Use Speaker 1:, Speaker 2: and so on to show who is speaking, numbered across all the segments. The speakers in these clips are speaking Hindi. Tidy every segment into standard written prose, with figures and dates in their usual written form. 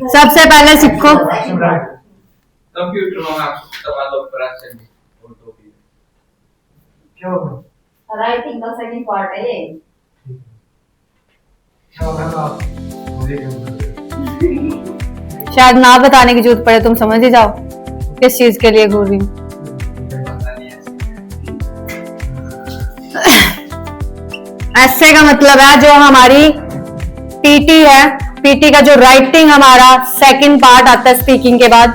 Speaker 1: सबसे पहले सीखो
Speaker 2: कंप्यूटर में
Speaker 3: राइटिंग का सेकंड पार्ट है ये।
Speaker 1: शायद ना बताने की जरूरत पड़े, तुम समझ ही जाओ किस चीज के लिए घूर रही हूँ। ऐसे का मतलब है जो हमारी पीटी है, पीटी का जो राइटिंग हमारा सेकंड पार्ट आता है स्पीकिंग के बाद,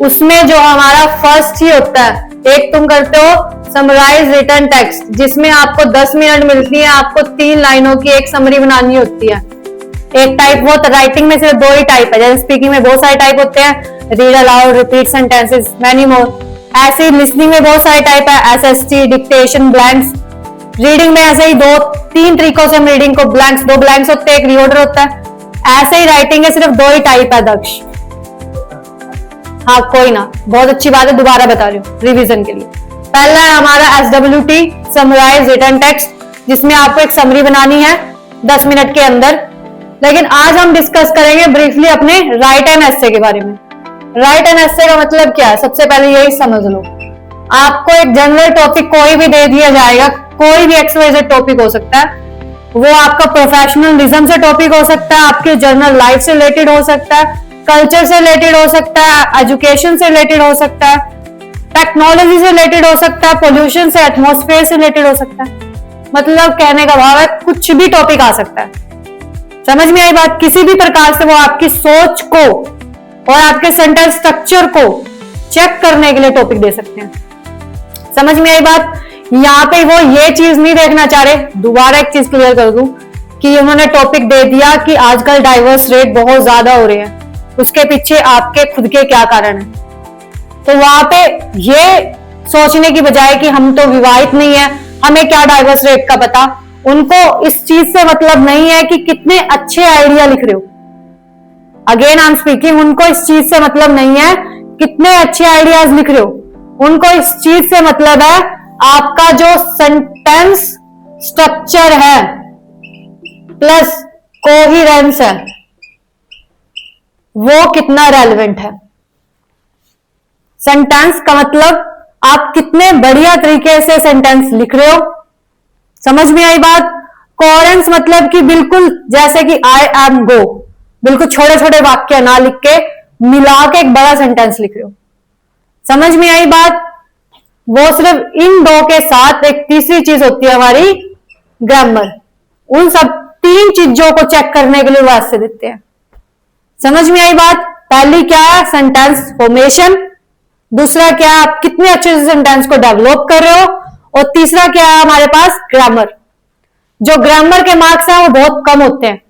Speaker 1: उसमें जो हमारा फर्स्ट ही होता है, एक तुम करते हो समराइज रिटन टेक्स्ट, जिसमें आपको 10 मिनट मिलती है, आपको 3 लाइनों की एक समरी बनानी होती है। एक टाइप वो राइटिंग में सिर्फ 2 ही टाइप है, जैसे स्पीकिंग में बहुत सारे टाइप होते हैं, read aloud, repeat sentences, many more. ऐसे ही लिसनिंग में बहुत सारे टाइप है, एसएसटी, डिक्टेशन, ब्लैंक्स। रीडिंग में ऐसे ही 2-3 तरीकों से हम रीडिंग को ब्लैंक्स, 2 ब्लैंक्स होते हैं, एक रीऑर्डर होता है। ऐसे ही राइटिंग है, सिर्फ 2 ही टाइप है दक्ष। हाँ कोई ना, बहुत अच्छी बात है, दोबारा बता रही हूँ रिवीजन के लिए। पहला है हमारा SWT, समराइज रिटन टेक्स्ट, जिसमें आपको एक समरी बनानी है 10 मिनट के अंदर। लेकिन आज हम डिस्कस करेंगे ब्रीफली अपने राइट एंड एस्से के बारे में। राइट एंड एस्से का मतलब क्या है, सबसे पहले यही समझ लो। आपको एक जनरल टॉपिक कोई भी दे दिया जाएगा, कोई भी XYZ टॉपिक हो सकता है, वो आपका प्रोफेशनलिज्म से टॉपिक हो सकता है, आपके जर्नल लाइफ से रिलेटेड हो सकता है, कल्चर से रिलेटेड हो सकता है, एजुकेशन से रिलेटेड हो सकता है, टेक्नोलॉजी से रिलेटेड हो सकता है, पोल्यूशन से, एटमॉस्फेयर से रिलेटेड हो सकता है। मतलब कहने का भाव है कुछ भी टॉपिक आ सकता है। समझ में आई बात? किसी भी प्रकार से वो आपकी सोच को और आपके सेंटेंस स्ट्रक्चर को चेक करने के लिए टॉपिक दे सकते हैं। समझ में आई बात? यहाँ पे वो ये चीज नहीं देखना चाह रहे, दोबारा एक चीज क्लियर कर दूं कि उन्होंने टॉपिक दे दिया कि आजकल डाइवर्स रेट बहुत ज्यादा हो रहे हैं, उसके पीछे आपके खुद के क्या कारण है। तो वहां पे ये सोचने की बजाय कि हम तो विवाहित नहीं है, हमें क्या डाइवर्स रेट का पता, उनको इस चीज से मतलब नहीं है कि कितने अच्छे आइडिया लिख रहे हो। अगेन आई एम स्पीकिंग, उनको इस चीज से मतलब नहीं है कितने अच्छे आइडियाज लिख रहे हो, उनको इस चीज से मतलब है आपका जो सेंटेंस स्ट्रक्चर है प्लस कोहिरेंस है वो कितना रेलेवेंट है। सेंटेंस का मतलब आप कितने बढ़िया तरीके से सेंटेंस लिख रहे हो। समझ में आई बात? कोहेरेंस मतलब कि बिल्कुल जैसे कि आई एम गो, बिल्कुल छोटे छोटे वाक्य ना लिख के मिला के एक बड़ा सेंटेंस लिख रहे हो। समझ में आई बात? वो सिर्फ इन 2 के साथ एक तीसरी चीज होती है हमारी ग्रामर। उन सब 3 चीजों को चेक करने के लिए वास्ते देते हैं। समझ में आई बात? पहली क्या है, सेंटेंस फॉर्मेशन। दूसरा क्या है, आप कितने अच्छे से सेंटेंस को डेवलप कर रहे हो। और तीसरा क्या है हमारे पास, ग्रामर। जो ग्रामर के मार्क्स हैं वो बहुत कम होते हैं।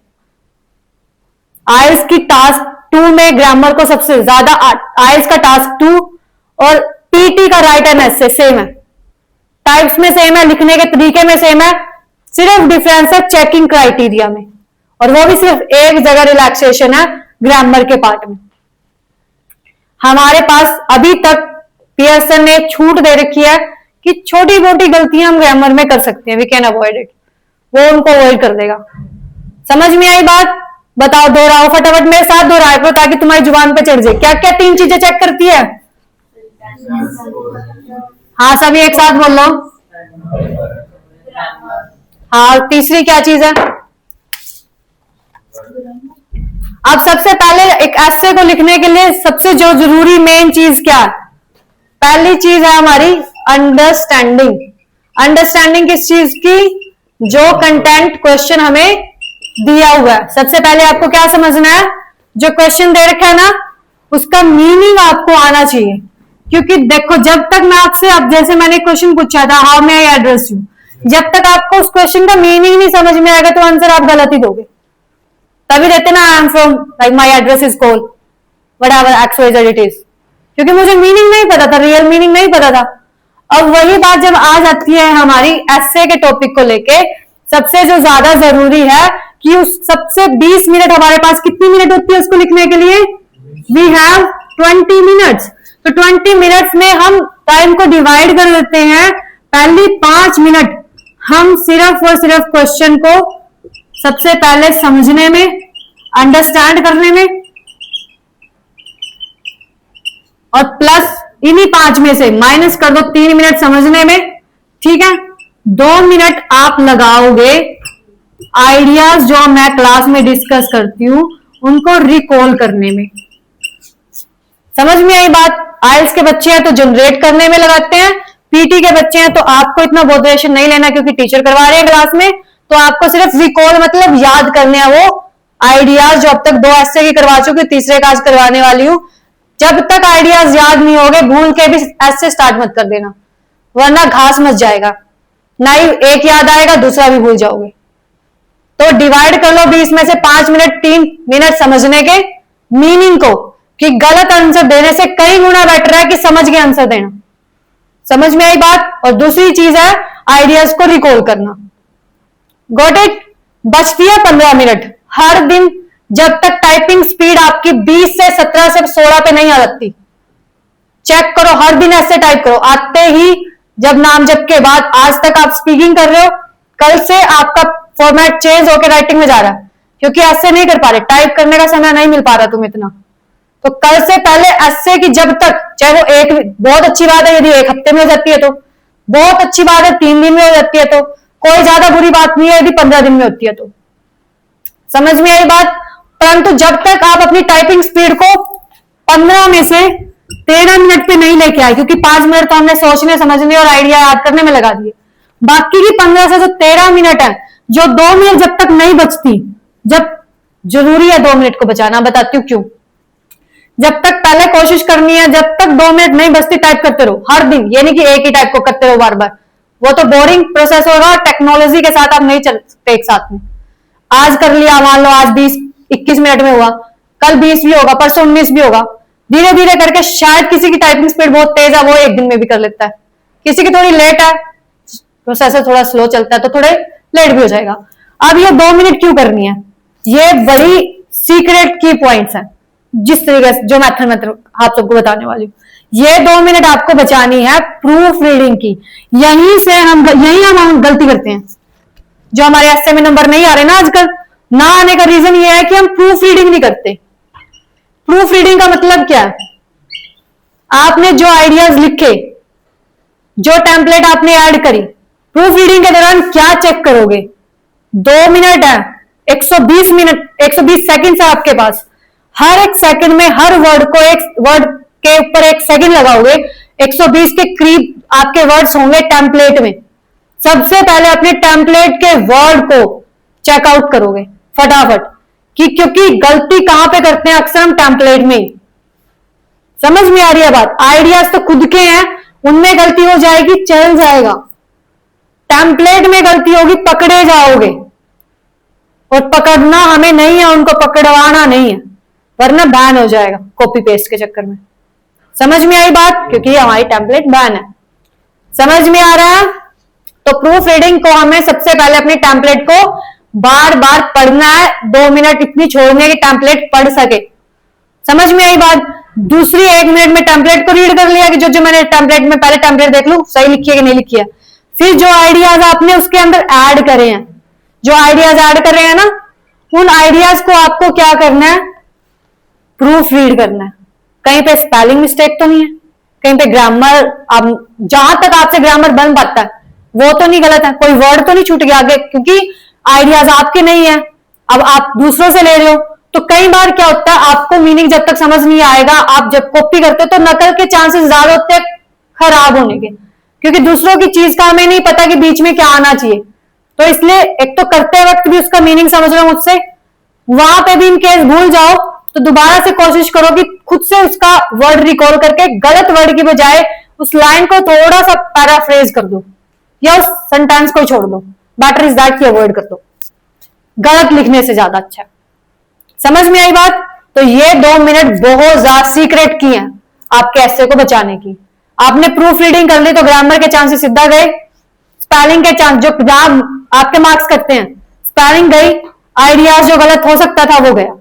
Speaker 1: आइल्स की टास्क 2 में ग्रामर को सबसे ज्यादा, आइल्स का टास्क 2 और पीटी का राइट एंड एस्से सेम है, टाइप्स में सेम है, लिखने के तरीके में सेम है, सिर्फ डिफरेंस है चेकिंग क्राइटेरिया में। और वो भी सिर्फ एक जगह रिलैक्सेशन है ग्रामर के पार्ट में। हमारे पास अभी तक पियर्सन ने छूट दे रखी है कि छोटी मोटी गलतियां हम ग्रामर में कर सकते हैं, वी कैन अवॉइड इट, वो उनको अवॉइड कर देगा। समझ में आई बात? बताओ, दोहराओ फटाफट मेरे साथ, दोहराओ करो ताकि तुम्हारी जुबान पे चढ़ जाए। क्या क्या 3 चीजें चेक करती है? हाँ सभी एक साथ बोल लो। हाँ, तीसरी क्या चीज है? अब सबसे पहले एक एस्से को लिखने के लिए सबसे जो जरूरी मेन चीज क्या है? पहली चीज है हमारी अंडरस्टैंडिंग। अंडरस्टैंडिंग किस चीज की? जो कंटेंट क्वेश्चन हमें दिया हुआ है, सबसे पहले आपको क्या समझना है, जो क्वेश्चन दे रखा है ना उसका मीनिंग आपको आना चाहिए। क्योंकि देखो, जब तक मैं आपसे, अब जैसे मैंने क्वेश्चन पूछा था how may I address you, जब तक आपको उस क्वेश्चन का मीनिंग नहीं समझ में आएगा तो आंसर आप गलत ही दोगे। तभी रहते ना, I am from, like my address is cole, whatever XYZ it is, क्योंकि मुझे मीनिंग नहीं पता था, रियल मीनिंग नहीं पता था। अब वही बात जब आ जाती है हमारी एस्से के टॉपिक को लेके, सबसे जो ज्यादा जरूरी है कि उस सबसे 20 मिनट, हमारे पास कितनी मिनट होती है उसको लिखने के लिए? We have 20 minutes. तो 20 मिनट्स में हम टाइम को डिवाइड कर देते हैं। पहली 5 मिनट हम सिर्फ और सिर्फ क्वेश्चन को सबसे पहले समझने में, अंडरस्टैंड करने में, और प्लस इन्हीं 5 में से माइनस कर दो 3 मिनट समझने में, ठीक है। 2 मिनट आप लगाओगे आइडियाज जो मैं क्लास में डिस्कस करती हूं उनको रिकॉल करने में। समझ में आई बात? आइल्स के बच्चे हैं तो जनरेट करने में लगाते हैं, पीटी के बच्चे हैं तो आपको इतना मोटिवेशन नहीं लेना क्योंकि टीचर करवा रहे हैं क्लास में, तो आपको सिर्फ रिकॉल मतलब याद करने हैं वो आइडियाज जो अब तक 2 ऐसे की करवा चुकी, तीसरे का आज करवाने वाली हूं। जब तक आइडियाज याद नहीं होंगे भूल के भी ऐसे स्टार्ट मत कर देना, वरना घास मच जाएगा, ना ही एक याद आएगा दूसरा भी भूल जाओगे। तो डिवाइड कर लो 20 में से 5 मिनट, 3 मिनट समझने के मीनिंग को, कि गलत आंसर देने से कई गुना बेटर है कि समझ के आंसर देना। समझ में आई बात? और दूसरी चीज है आइडियाज को रिकॉल करना। Got it? बचती है 15 मिनट हर दिन, जब तक टाइपिंग स्पीड आपकी 20 से 17 से 16 पे नहीं आ जाती। चेक करो, हर दिन ऐसे टाइप करो, आते ही जब नाम जप के बाद आज तक आप स्पीकिंग कर रहे हो, कल से आपका फॉर्मेट चेंज होकर राइटिंग में जा रहा है, क्योंकि ऐसे नहीं कर पा रहे, टाइप करने का समय नहीं मिल पा रहा तुम इतना। तो कल से पहले ऐसे कि जब तक, चाहे वो एक, बहुत अच्छी बात है यदि 1 हफ्ते में हो जाती है तो, बहुत अच्छी बात है 3 दिन में हो जाती है तो, कोई ज्यादा बुरी बात नहीं है यदि 15 दिन में होती है तो। समझ में आई बात? परंतु जब तक आप अपनी टाइपिंग स्पीड को 15 में से 13 मिनट पे नहीं लेके आए, क्योंकि 5 मिनट तो हमने सोचने समझने और आइडिया याद करने में लगा दिए, बाकी की 15 से जो 13 मिनट है, जो 2 मिनट जब तक नहीं बचती, जब जरूरी है 2 मिनट को बचाना, बताती हूँ क्यों। जब तक पहले कोशिश करनी है, जब तक 2 मिनट नहीं बचती टाइप करते रहो हर दिन, ये नहीं कि एक ही टाइप को करते रहो बार बार, वो तो बोरिंग प्रोसेस होगा, टेक्नोलॉजी के साथ आप नहीं चल सकते एक साथ में। आज कर लिया, मान लो आज 20-21 मिनट में हुआ, कल 20 भी होगा, परसों 19 भी होगा, धीरे धीरे करके शायद किसी की टाइपिंग स्पीड बहुत तेज है वो 1 दिन में भी कर लेता है, किसी की थोड़ी लेट है, प्रोसेसर थोड़ा स्लो चलता है तो थोड़े लेट भी हो जाएगा। अब ये 2 मिनट क्यों करनी है, ये बड़ी सीक्रेट की पॉइंट्स हैं, जिस तरीके से जो मैथड में आप सबको बताने वाली हूँ। ये 2 मिनट आपको बचानी है प्रूफ रीडिंग की। यही हम गलती करते हैं, जो हमारे एस्से में नंबर नहीं आ रहे ना आजकल, ना आने का रीजन ये है कि हम प्रूफ रीडिंग नहीं करते। प्रूफ रीडिंग का मतलब क्या है? आपने जो आइडियाज लिखे, जो टेम्पलेट आपने ऐड करी, प्रूफ रीडिंग के दौरान क्या चेक करोगे? 2 मिनट है, 120 सेकंड है आपके पास, हर एक सेकंड में हर वर्ड को, एक वर्ड के ऊपर 1 सेकंड लगाओगे, 120 के करीब आपके वर्ड्स होंगे टेम्पलेट में। सबसे पहले अपने टेम्पलेट के वर्ड को चेकआउट करोगे फटाफट, कि क्योंकि गलती कहां पे करते हैं अक्सर हम टेम्पलेट में। समझ में आ रही है बात? आइडियाज तो खुद के हैं, उनमें गलती हो जाएगी चल जाएगा, टेम्पलेट में गलती होगी पकड़े जाओगे, और पकड़ना हमें नहीं है, उनको पकड़वाना नहीं है, वरना बैन हो जाएगा कॉपी पेस्ट के चक्कर में। समझ में आई बात? क्योंकि हमारी टेम्पलेट बैन है। समझ में आ रहा है? तो प्रूफ रीडिंग को हमें सबसे पहले अपने टेम्पलेट को बार बार पढ़ना है, 2 मिनट इतनी छोड़नी है कि टेम्पलेट पढ़ सके। समझ में आई बात? दूसरी 1 मिनट में टेम्पलेट को रीड कर लिया कि जो मैंने टेम्पलेट में पहले टेम्पलेट देख लूं सही लिखी है कि नहीं लिखी है, फिर जो आइडियाज आपने उसके अंदर ऐड करे हैं, जो आइडियाज ऐड कर रहे हैं ना, उन आइडियाज को आपको क्या करना है? प्रूफ रीड करना है। कहीं पे स्पेलिंग मिस्टेक तो नहीं है, कहीं पे ग्रामर, अब जहां तक आपसे ग्रामर बन पाता है वो तो नहीं गलत है, कोई वर्ड तो नहीं छूट गया आगे, क्योंकि आइडियाज आपके नहीं है, अब आप दूसरों से ले रहे हो। तो कई बार क्या होता है, आपको मीनिंग जब तक समझ नहीं आएगा, आप जब कॉपी करते हो तो नकल के चांसेस ज्यादा होते हैं खराब होने के, क्योंकि दूसरों की चीज का हमें नहीं पता कि बीच में क्या आना चाहिए। तो इसलिए एक तो करते वक्त भी उसका मीनिंग समझ लो मुझसे, वहां पे भी इन केस भूल जाओ तो दोबारा से कोशिश करो कि खुद से उसका वर्ड रिकॉल करके गलत वर्ड की बजाय उस लाइन को थोड़ा सा पैराफ्रेज कर दो, या उस सेंटेंस को छोड़ दो, बेटर इज दैट की अवॉइड कर दो, गलत लिखने से ज्यादा अच्छा। समझ में आई बात? तो ये 2 मिनट बहुत ज्यादा सीक्रेट की हैं आपके ऐसे को बचाने की। आपने प्रूफ रीडिंग कर ली तो ग्रामर के चांसेस सीधा गए, स्पेलिंग के चांस, जो ग्राम आपके मार्क्स करते हैं, स्पेलिंग गई, आइडियाज जो गलत हो सकता था वो गया,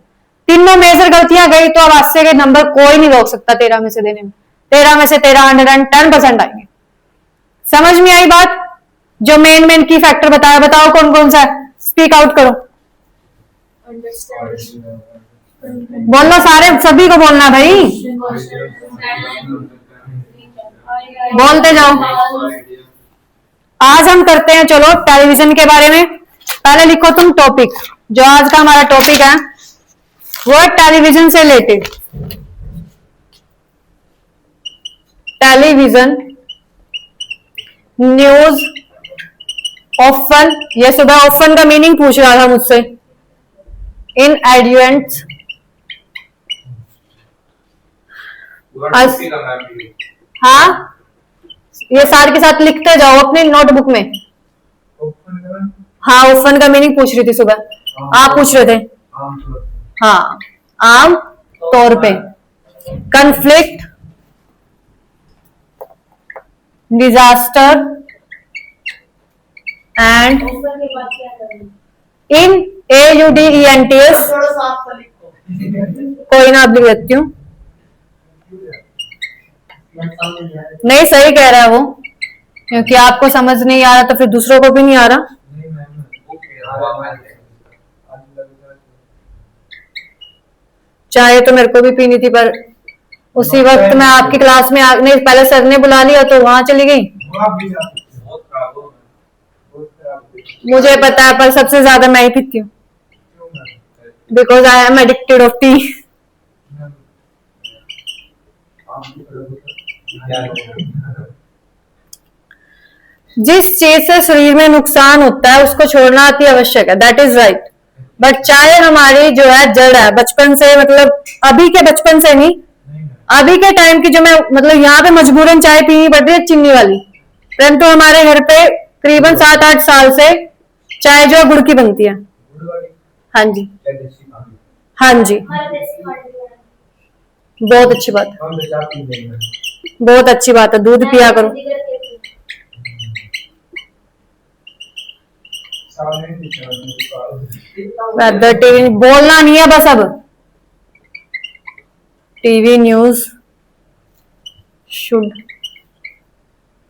Speaker 1: तीनों मेजर गलतियां गई, तो अब आज के नंबर कोई नहीं रोक सकता 13 में से देने में। 13 में से 110% आएंगे। समझ में आई बात? जो मेन की फैक्टर बताया, बताओ कौन कौन सा है, स्पीक आउट करो। बोलो सारे, सभी को बोलना भाई, बोलते जाओ। आज हम करते हैं, चलो टेलीविजन के बारे में। पहले लिखो तुम टॉपिक, जो आज का हमारा टॉपिक है वो है टेलीविजन से रिलेटेड। टेलीविजन न्यूज ऑफन, ये सुबह ऑफन का मीनिंग पूछ रहा था मुझसे। इन एडवेंट्स, हाँ ये साथ के साथ लिखते जाओ अपनी नोटबुक में। हाँ ऑफन का मीनिंग पूछ रही थी सुबह, आप पूछ रहे थे। हाँ आम तौर पे। Conflict, disaster and in AUDENTS, कोई ना आप लिख देती हूँ। नहीं सही कह रहा है वो, क्योंकि आपको समझ नहीं आ रहा तो फिर दूसरों को भी नहीं आ रहा। चाय तो मेरे को भी पीनी थी, पर उसी वक्त मैं आपकी क्लास में नहीं, पहले सर ने बुला लिया तो वहां चली गई। मुझे पता है, पर सबसे ज्यादा मैं ही पीती हूँ, because I am addicted of T. जिस चीज से शरीर में नुकसान होता है उसको छोड़ना अति आवश्यक है, दैट इज राइट। बट चाय हमारी जो है जड़ है, बचपन से, मतलब अभी के बचपन से नहीं, अभी के टाइम की जो मैं, मतलब यहाँ पे मजबूरन चाय पीनी पड़ती है चीनी वाली, परंतु हमारे घर पे करीबन 7-8 साल से चाय जो है गुड़ की बनती है। हाँ जी, हाँ जी, बहुत अच्छी बात है, बहुत अच्छी बात है, दूध पिया करो। वेदर टीवी बोलना नहीं है बस, अब TV news should,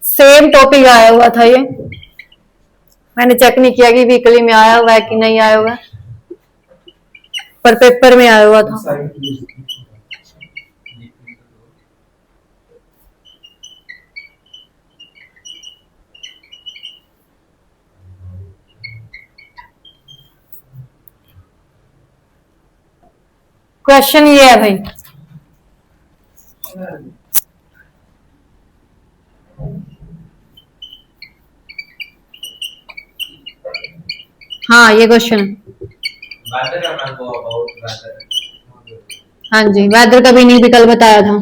Speaker 1: same topic आया हुआ था ये, मैंने चेक नहीं किया कि वीकली में आया हुआ है कि नहीं आया हुआ है, पर पेपर में आया हुआ था। क्वेश्चन ये है भाई, हाँ ये क्वेश्चन है। हाँ जी, वेदर का भी नहीं, भी कल बताया था।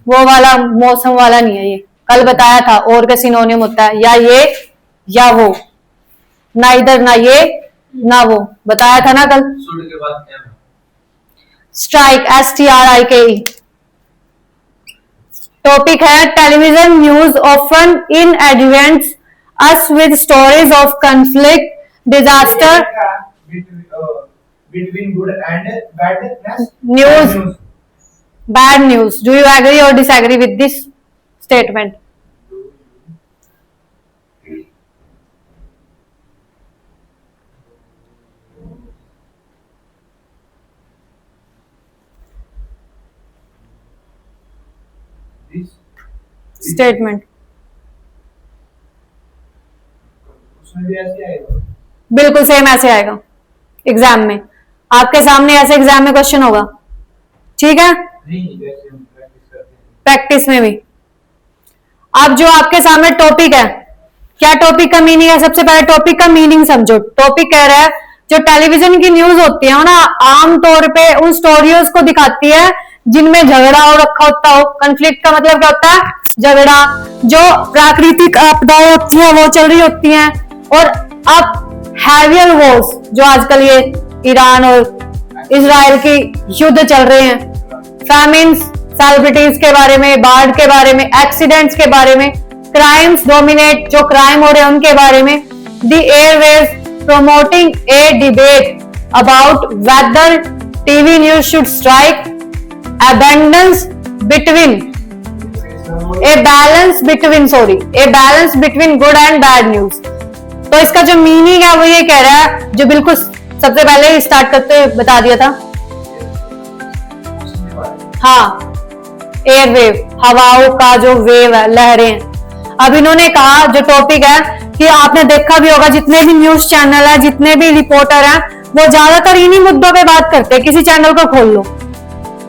Speaker 1: वो वाला मौसम वाला नहीं है ये, कल बताया था। और का सिनोनिम होता है या ये या वो, ना इधर ना ये ना वो, बताया था ना कल। Strike, STRIKE। टॉपिक है television news often in advents us with stories of conflict, disaster,
Speaker 2: between good and bad
Speaker 1: news, bad news. Do you agree or disagree with this statement?
Speaker 2: this
Speaker 1: Statement
Speaker 2: उसमें भी ऐसे आएगा।
Speaker 1: बिल्कुल सेम ऐसे आएगा एग्जाम में, आपके सामने ऐसे एग्जाम में क्वेश्चन होगा, ठीक है,
Speaker 2: नहीं जैसे हम प्रैक्टिस करते हैं,
Speaker 1: प्रैक्टिस में भी। अब जो आपके सामने टॉपिक है, क्या टॉपिक का मीनिंग है? सबसे पहले टॉपिक का मीनिंग समझो। टॉपिक कह रहा है जो टेलीविजन की न्यूज होती है ना, आमतौर पे उन स्टोरीज को दिखाती है जिनमें झगड़ा हो रखा होता हो। कन्फ्लिक्ट का मतलब क्या होता है? झगड़ा। जो प्राकृतिक आपदाएं होती हैं वो चल रही होती हैं, और अब हैवियर वॉर्स, जो आजकल ये ईरान और इजराइल की युद्ध चल रहे हैं, फैमिन्स, सेलिब्रिटीज के बारे में, बाढ़ के बारे में, एक्सीडेंट्स के बारे में, क्राइम्स डोमिनेट, जो क्राइम हो रहे हैं उनके बारे में। The Airways promoting a debate about whether TV news should strike a balance between good and bad news। तो इसका जो मीनिंग है वो ये कह रहा है, जो बिल्कुल सबसे पहले स्टार्ट करते हुए बता दिया था, हाँ, एयर वेव, हवाओं का जो वेव है, लहरें हैं। अब इन्होंने कहा जो टॉपिक है कि आपने देखा भी होगा जितने भी न्यूज चैनल है, जितने भी रिपोर्टर हैं, वो ज्यादातर इन्हीं मुद्दों पे बात करते हैं। किसी चैनल को खोल लो,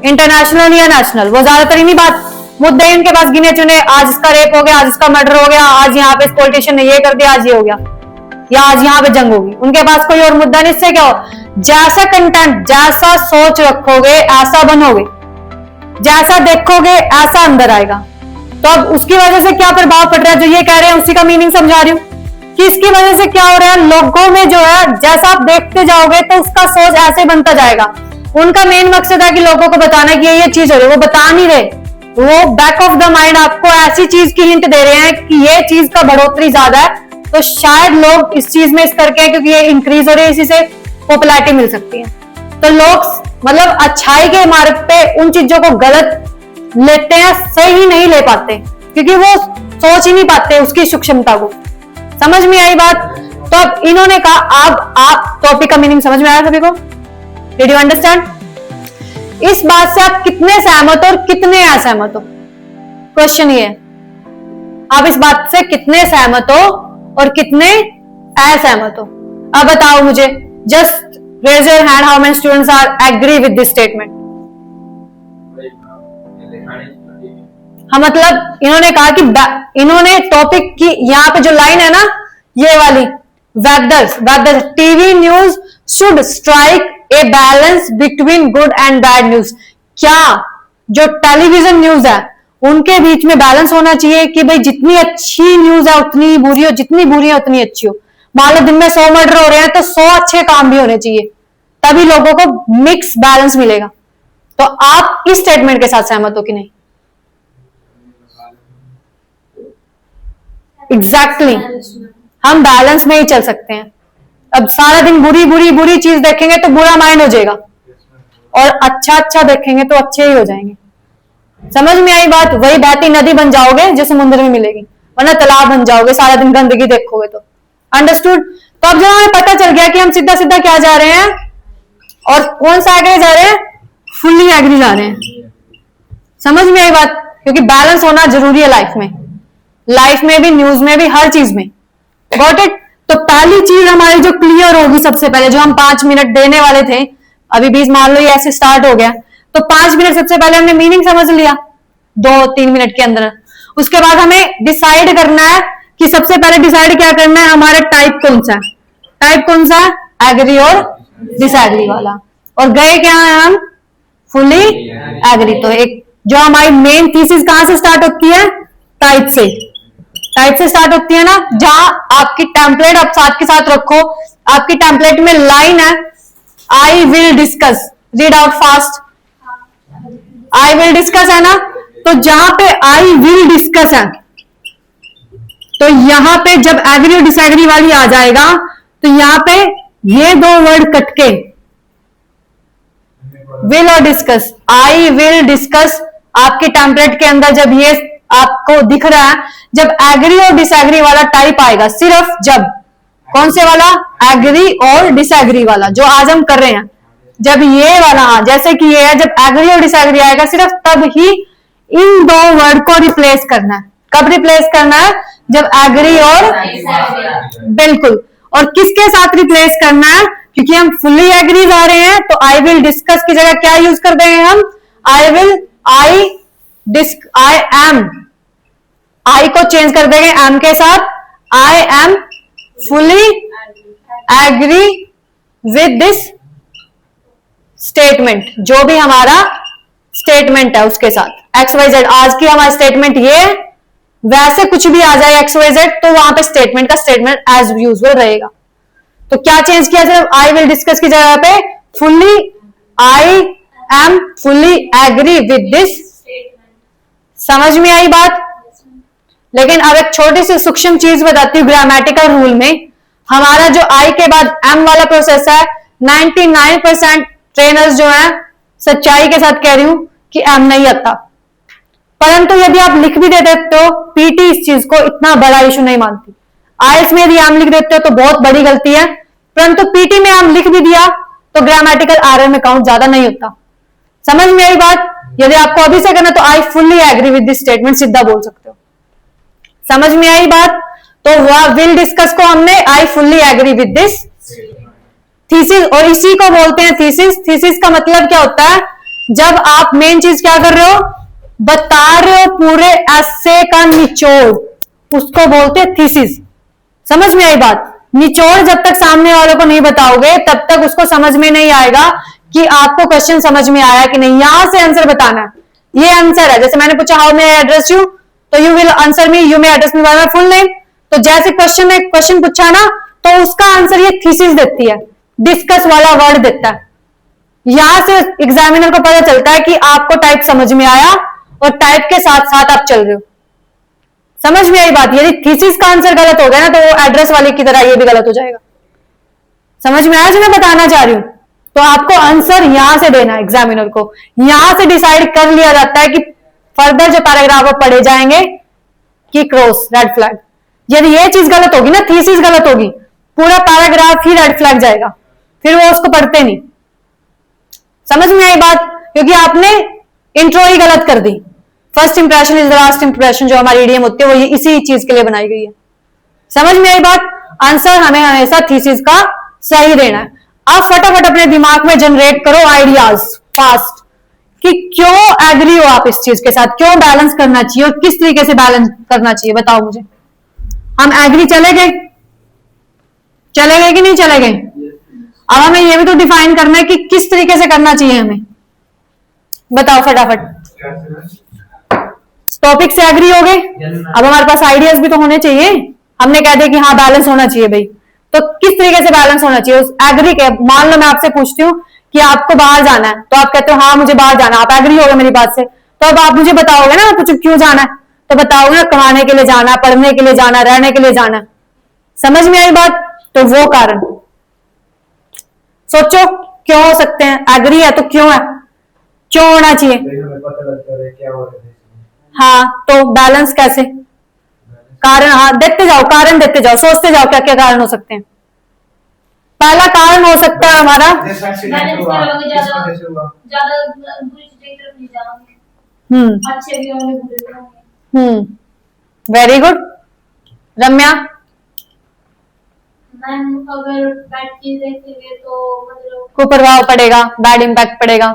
Speaker 1: इंटरनेशनल या नेशनल, वो ज्यादातर इन्हीं मुद्दे इनके पास गिने चुने, आज इसका रेप हो गया, आज इसका मर्डर हो गया, आज यहाँ पे इस पॉलिटिशियन ने ये कर दिया, आज ये हो गया, या आज यहाँ पे जंग होगी। उनके पास कोई और मुद्दा नहीं। इससे क्या हो, जैसा कंटेंट, जैसा सोच रखोगे ऐसा बनोगे, जैसा देखोगे ऐसा अंदर आएगा। तो अब उसकी वजह से क्या प्रभाव पड़ रहा है, जो ये कह रहे हैं उसी का मीनिंग समझा रही हूँ कि इसकी वजह से क्या हो रहा है, लोगों में जो है जैसा आप देखते जाओगे तो उसका सोच ऐसे बनता जाएगा। उनका मेन मकसद है कि लोगों को बताना कि ये चीज हो रही है, वो बता नहीं रहे, वो बैक ऑफ द माइंड आपको ऐसी चीज की हिंट दे रहे हैं कि ये चीज का बढ़ोतरी ज्यादा है, तो शायद लोग इस चीज में इस करके हैं क्योंकि ये इंक्रीज हो रही है, इसी से पॉपुलैरिटी मिल सकती है। तो लोग मतलब अच्छाई के मार्ग पे उन चीजों को गलत लेते हैं, सही नहीं ले पाते क्योंकि वो सोच ही नहीं पाते उसकी सूक्ष्मता को। समझ में आई बात? तो अब इन्होंने कहा, अब आप टॉपिक का मीनिंग समझ में आया सभी को? Did you understand? इस बात से आप कितने सहमत हो और कितने असहमत हो? क्वेश्चन ये है, आप इस बात से कितने सहमत हो और कितने असहमत हो? अब बताओ मुझे, just raise your hand, how many students are agree with this statement? हाँ, मतलब इन्होंने कहा कि इन्होंने टॉपिक की यहाँ पे जो लाइन है ना, ये वाली, whether TV news should strike a balance between good and bad news. क्या जो टेलीविजन न्यूज है उनके बीच में बैलेंस होना चाहिए कि भाई जितनी अच्छी न्यूज है उतनी ही बुरी हो, जितनी बुरी है उतनी अच्छी हो। मान लो दिन में 100 मर्डर हो रहे हैं तो 100 अच्छे काम भी होने चाहिए, तभी लोगों को मिक्स बैलेंस मिलेगा। तो आप इस स्टेटमेंट के साथ सहमत हो कि नहीं? एग्जैक्टली हम बैलेंस में ही चल सकते हैं। अब सारा दिन बुरी बुरी बुरी चीज देखेंगे तो बुरा माइंड हो जाएगा, और अच्छा अच्छा देखेंगे तो अच्छे ही हो जाएंगे। समझ में आई बात? वही बहती नदी बन जाओगे जो समुद्र में मिलेगी, वरना तालाब बन जाओगे सारा दिन गंदगी देखोगे तो। अंडरस्टूड? तो अब जब हमें पता चल गया कि हम सीधा सीधा क्या जा रहे हैं और कौन सा एग्री जा रहे हैं, फुल्ली एग्री जा रहे हैं। समझ में आई बात? क्योंकि बैलेंस होना जरूरी है लाइफ में भी, न्यूज में भी, हर चीज में। Got it? तो पहली चीज हमारी जो क्लियर होगी सबसे पहले, जो हम 5 मिनट देने वाले थे, अभी 20 मान लो ये ऐसे स्टार्ट हो गया, तो 5 मिनट सबसे पहले हमने मीनिंग समझ लिया 2-3 मिनट के अंदर। उसके बाद हमें डिसाइड करना है कि सबसे पहले डिसाइड क्या करना है, हमारा टाइप कौन सा है। टाइप कौन सा है? एग्री और डिसएग्री वाला। और गए क्या है हम? Fully agree. तो एक जो हमारी मेन थीसिस कहां से स्टार्ट होती है? टाइप से। टाइप से स्टार्ट होती है ना, जहां आपकी टेम्पलेट आप साथ के साथ रखो। आपकी टेम्पलेट में लाइन है, आई will discuss, read out fast. I will discuss है ना, तो जहां पे आई विल डिस्कस है, तो यहां पे जब एग्री और डिसएग्री वाली आ जाएगा तो यहां पे ये 2 वर्ड कटके विल और डिस्कस, आई विल डिस्कस आपके टेम्पलेट के अंदर जब ये आपको दिख रहा है, जब एग्री और डिसएग्री वाला टाइप आएगा, सिर्फ जब, कौन से वाला? एग्री और डिसएग्री वाला, जो आज हम कर रहे हैं। जब ये वाला, जैसे कि ये है, जब एग्री और डिसएग्री आएगा, सिर्फ तब ही इन 2 वर्ड को रिप्लेस करना है। कब रिप्लेस करना है? जब एग्री और, बिल्कुल। और किसके साथ रिप्लेस करना है? क्योंकि हम फुली एग्री जा रहे हैं, तो आई विल डिस्कस की जगह क्या यूज कर देंगे हम? आई एम, आई को चेंज कर देंगे एम के साथ, I am fully agree with this statement. जो भी हमारा स्टेटमेंट है उसके साथ XYZ, आज की हमारा स्टेटमेंट ये, वैसे कुछ भी आ जाए XYZ तो वहां पे स्टेटमेंट का स्टेटमेंट एज यूजुअल रहेगा। तो क्या चेंज किया जाए? आई विल डिस्कस की जगह पे fully, I am fully agree with this. समझ में आई बात? लेकिन अब एक छोटी सी सूक्ष्म चीज बताती हूँ, ग्रामेटिकल रूल में हमारा जो आई के बाद एम वाला प्रोसेस है, 99% ट्रेनर्स जो है, सच्चाई के साथ कह रही हूं कि एम नहीं आता। परंतु यदि आप लिख भी दे देते हो, पीटी इस चीज को इतना बड़ा इशू नहीं मानती। आइल्स में यदि एम लिख देते हो तो बहुत बड़ी गलती है, परंतु पीटी में एम लिख भी दिया तो ग्रामेटिकल एरर में काउंट ज्यादा नहीं होता। समझ में आई बात? यदि आपको अभी से करना तो I fully agree with this statement सीधा बोल सकते हो। समझ में आई बात? तो वह विल डिस्कस को हमने I fully agree with this thesis, और इसी को बोलते हैं थीसिस। थीसिस का मतलब क्या होता है? जब आप मेन चीज क्या कर रहे हो, बता रहे हो पूरे एसे का निचोड़, उसको बोलते हैं थीसिस। समझ में आई बात? निचोड़ जब तक सामने वालों को नहीं बताओगे तब तक उसको समझ में नहीं आएगा कि आपको क्वेश्चन समझ में आया कि नहीं। यहां से आंसर बताना है, ये आंसर है। जैसे मैंने पूछा how may I address you, तो you will answer me you may address me by my full name. तो जैसे क्वेश्चन में क्वेश्चन पूछा ना, तो उसका आंसर ये थीसिस देती है, डिस्कस वाला वर्ड देता है। यहां से एग्जामिनर को पता चलता है कि आपको टाइप समझ में आया और टाइप के साथ साथ आप चल रहे हो। समझ में आई बात? यदि थीसिस का आंसर गलत हो गया ना, तो वो एड्रेस वाले की तरह ये भी गलत हो जाएगा। समझ में आया जो मैं बताना चाह रही हूं? तो आपको आंसर यहां से देना है एग्जामिनर को। यहां से डिसाइड कर लिया जाता है कि फर्दर जो पैराग्राफ पढ़े जाएंगे कि क्रॉस रेड फ्लैग। यदि ये चीज गलत होगी ना, थीसिस गलत होगी, पूरा पैराग्राफ ही रेड फ्लैग जाएगा, फिर वो उसको पढ़ते नहीं। समझ में आई बात? क्योंकि आपने इंट्रो ही गलत कर दी। First impression is the last impression, जो हमारी ईडीएम होती है वो इसी चीज के लिए बनाई गई है। समझ में आई बात? आंसर हमें हमेशा थीसिस का सही देना है। अब फटाफट अपने दिमाग में जनरेट करो आइडियाज फास्ट कि क्यों एग्री हो आप इस चीज के साथ, क्यों बैलेंस करना चाहिए और किस तरीके से बैलेंस करना चाहिए, बताओ मुझे। हम एग्री चले गए कि नहीं चले गए? अब हमें ये भी तो डिफाइन करना है कि किस तरीके से करना चाहिए हमें, बताओ फटाफट। टॉपिक से एग्री हो गए, अब हमारे पास आइडियाज भी तो होने चाहिए। हमने कह दिया कि हाँ बैलेंस होना चाहिए भाई, तो किस तरीके से बैलेंस होना चाहिए उस एग्री के। मान लो मैं आपसे पूछती हूँ कि आपको बाहर जाना है, तो आप कहते हो हाँ मुझे बाहर जाना, आप एग्री हो गए मेरी बात से। तो अब आप मुझे बताओगे ना, पूछो क्यों जाना है, तो बताओगे ना कमाने के लिए जाना, पढ़ने के लिए जाना, रहने के लिए जाना। समझ में आई बात? तो वो कारण सोचो क्यों हो सकते हैं। एग्री है तो क्यों है, क्यों होना चाहिए?
Speaker 2: पता लगता है क्या हो रहा है।
Speaker 1: हाँ, तो बैलेंस कैसे? कारण, हाँ देखते जाओ, कारण देखते जाओ, सोचते जाओ क्या क्या कारण हो सकते हैं। पहला कारण हो सकता है हमारा
Speaker 2: जैसा एक्सीडेंट हुआ, किस वजह से हुआ?
Speaker 3: ज्यादा बुरी चीजें की तरफ नहीं जाओगे, अच्छे भी होंगे बुरे भी होंगे।
Speaker 1: Very good. रम्या?
Speaker 3: मैम अगर बैड चीज देखेंगे तो मतलब
Speaker 1: कुप्रभाव पड़ेगा, बैड इंपैक्ट पड़ेगा।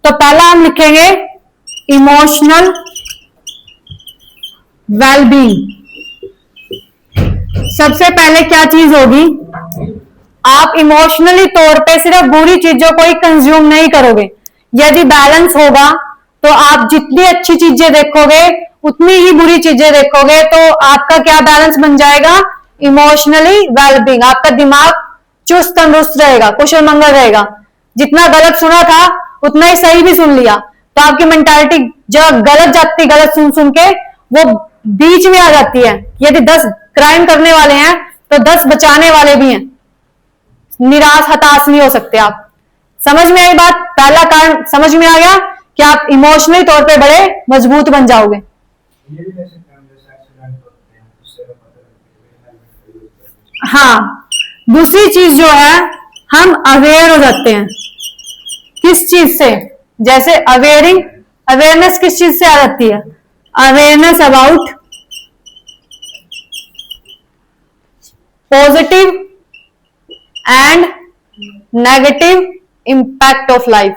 Speaker 1: तो पहला हम लिखेंगे इमोशनल वेलबींग। सबसे पहले क्या चीज होगी, आप इमोशनली तौर पे सिर्फ बुरी चीजों को ही कंज्यूम नहीं करोगे। यदि बैलेंस होगा तो आप जितनी अच्छी चीजें देखोगे उतनी ही बुरी चीजें देखोगे, तो आपका क्या बैलेंस बन जाएगा, इमोशनली वेलबींग। आपका दिमाग चुस्त तंदुरुस्त रहेगा, कुशल मंगल रहेगा। जितना गलत सुना था उतना ही सही भी सुन लिया, तो आपकी मेंटालिटी जब गलत जाती, गलत सुन सुन के वो बीच में आ जाती है। यदि 10 क्राइम करने वाले हैं तो 10 बचाने वाले भी हैं। निराश हताश नहीं हो सकते आप। समझ में आई बात? पहला कारण समझ में आ गया कि आप इमोशनली तौर पे बड़े मजबूत बन जाओगे।
Speaker 2: ये भी कैसे काम जैसा एक्सीडेंट होते हैं, उससे पता लगता है।
Speaker 1: हाँ, दूसरी चीज जो है, हम अवेयर हो जाते हैं। किस चीज से? जैसे अवेयरनेस किस चीज से आ जाती है? Awareness about positive and negative impact of life.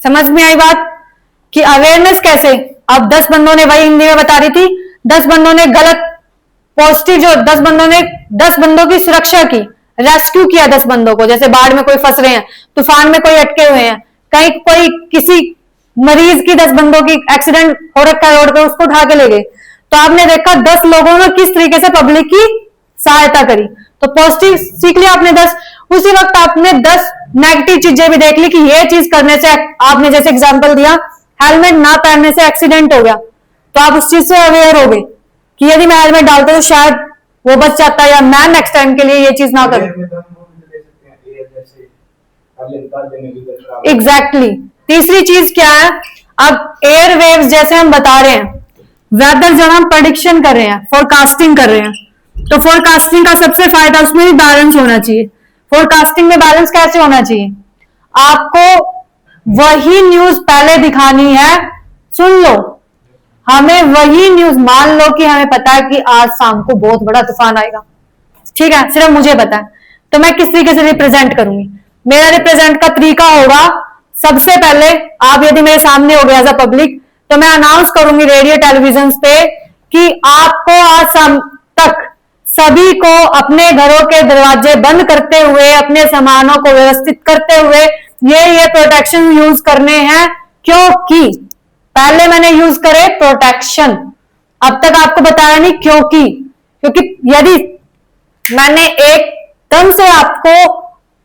Speaker 1: समझ में आई बात? कि अवेयरनेस कैसे? अब 10 बंदों ने, वही हिंदी में बता रही थी, 10 बंदों ने गलत पॉजिटिव, जो 10 बंदों ने 10 बंदों की सुरक्षा की, रेस्क्यू किया 10 बंदों को। जैसे बाढ़ में कोई फंस रहे हैं, तूफान में कोई अटके हुए हैं, कहीं कोई किसी मरीज की 10 बंदों की एक्सीडेंट हो रखा है रोड पे, उसको उठा के ले गए। तो आपने देखा 10 लोगों ने किस तरीके से पब्लिक की सहायता करी, तो पॉजिटिव सीख लिया आपने 10। उसी वक्त आपने 10 नेगेटिव चीजें भी देख ली कि ये चीज करने से, आपने जैसे एग्जांपल दिया हेलमेट ना पहनने से एक्सीडेंट हो गया, तो आप उस चीज से अवेयर हो गए कि यदि मैं हेलमेट डालता तो शायद वो बच जाता, या मैं नेक्स्ट टाइम के लिए ये चीज ना करूं। एग्जैक्टली। तीसरी चीज क्या है, अब एयर वेव्स जैसे हम बता रहे हैं, वेदर जब हम प्रेडिक्शन कर रहे हैं, फोरकास्टिंग कर रहे हैं, तो फोरकास्टिंग का सबसे फायदा उसमें भी बैलेंस होना चाहिए। फोरकास्टिंग में बैलेंस कैसे होना चाहिए? आपको वही न्यूज पहले दिखानी है, सुन लो, हमें वही न्यूज, मान लो कि हमें पता है कि आज शाम को बहुत बड़ा तूफान आएगा, ठीक है, सिर्फ मुझे पता है, तो मैं किस तरीके से रिप्रेजेंट करूंगी? मेरा रिप्रेजेंट का तरीका होगा, सबसे पहले आप यदि मेरे सामने हो गया एज अ पब्लिक, तो मैं अनाउंस करूंगी रेडियो टेलीविजन पे कि आपको आज शाम तक सभी को अपने घरों के दरवाजे बंद करते हुए, अपने सामानों को व्यवस्थित करते हुए ये प्रोटेक्शन यूज करने हैं, क्योंकि पहले मैंने यूज करे प्रोटेक्शन, अब तक आपको बताया नहीं क्योंकि यदि मैंने एकदम से आपको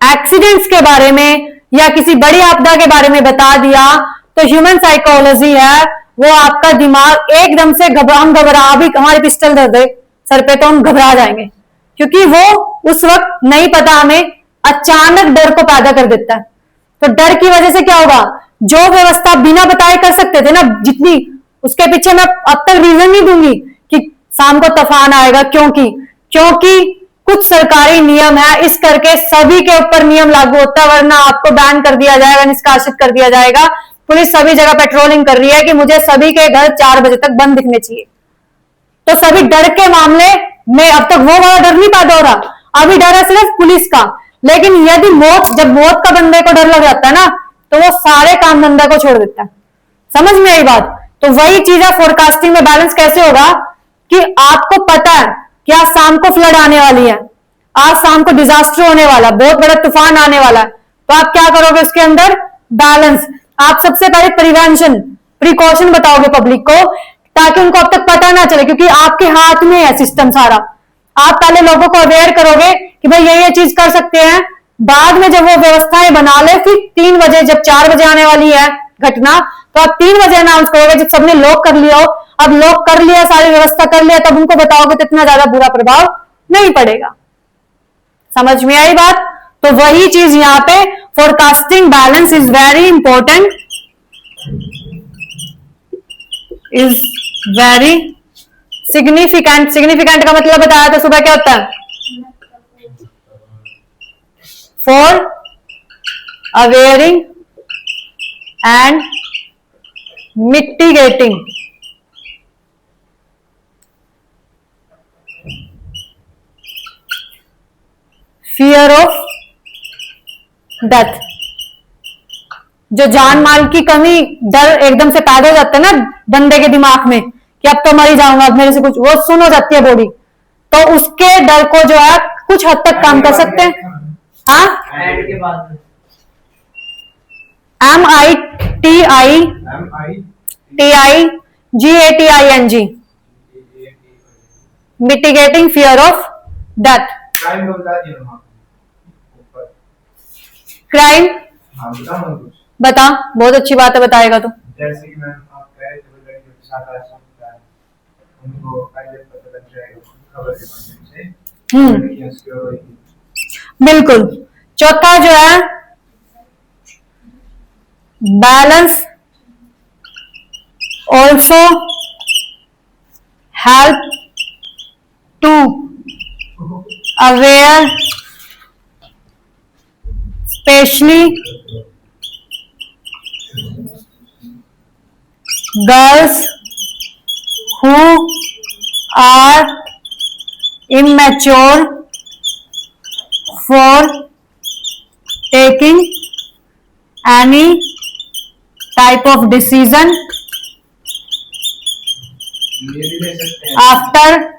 Speaker 1: एक्सीडेंट्स के बारे में या किसी बड़ी आपदा के बारे में बता दिया, तो ह्यूमन साइकोलॉजी है, वो आपका दिमाग एकदम से हम घबरा भी, हमारी पिस्टल धर दे सर पे तो हम घबरा जाएंगे, क्योंकि वो उस वक्त नहीं पता, हमें अचानक डर को पैदा कर देता है। तो डर की वजह से क्या होगा? जो व्यवस्था बिना बताए कर सकते थे ना, जितनी, उसके पीछे मैं अब तक रीजन नहीं दूंगी कि शाम को तूफान आएगा, क्योंकि कुछ सरकारी नियम है, इस करके सभी के ऊपर नियम लागू होता है, वरना आपको बैन कर दिया जाएगा, निष्कासित कर दिया जाएगा। पुलिस सभी जगह पेट्रोलिंग कर रही है कि मुझे सभी के घर 4 बजे तक बंद दिखने चाहिए। तो सभी डर के मामले में अब तक वो वाला डर नहीं पैदा हो रहा, अभी डर है सिर्फ पुलिस का। लेकिन यदि जब मौत का बंदे को डर लग जाता है ना, तो वो सारे काम धंधा को छोड़ देता है। समझ में आई बात? तो वही चीज है, फोरकास्टिंग में बैलेंस कैसे होगा कि आपको पता है कि आज शाम को फ्लड आने वाली है, आज शाम को डिजास्टर होने वाला, बहुत बड़ा तूफान आने वाला है, तो आप क्या करोगे उसके अंदर? बैलेंस। आप सबसे पहले प्रिकॉशन बताओगे पब्लिक को, ताकि उनको अब तक पता ना चले, क्योंकि आपके हाथ में है सिस्टम सारा। आप पहले लोगों को अवेयर करोगे कि भाई ये चीज कर सकते हैं, बाद में जब वो व्यवस्थाएं बना ले, फिर 3 बजे, जब 4 बजे आने वाली है घटना, तो आप 3 बजे अनाउंस करोगे, जब सबने लॉक कर लिया हो। अब लॉक कर लिया, सारी व्यवस्था कर लिया, तब उनको बताओगे तो इतना ज्यादा बुरा प्रभाव नहीं पड़ेगा। समझ में आई बात? तो वही चीज यहाँ पे, forecasting balance is very important, is very significant. Significant का मतलब बताया था सुबह, क्या होता है? For awaring and mitigating. Fear of death, जो जान माल की कमी, डर एकदम से पैदा हो जाता है ना बंदे के दिमाग में कि अब तो मर ही जाऊंगा, अब मेरे से कुछ, वो सुन हो जाती है बॉडी, तो उसके डर को जो है कुछ हद तक काम कर सकते हैं। हाँ, MITIGATING, mitigating fear of death. Crime बता, बहुत अच्छी बात है, बताएगा तो।
Speaker 2: जैसे कि मैम आप कह रहे थे लड़कियों के साथ ऐसा होता है, उनको पहले पता लग जाएगा खबर के माध्यम से, लड़कियां सिक्योर होगी।
Speaker 1: बिल्कुल। चौथा जो है balance also help to aware specially girls who are immature for taking any type of decision after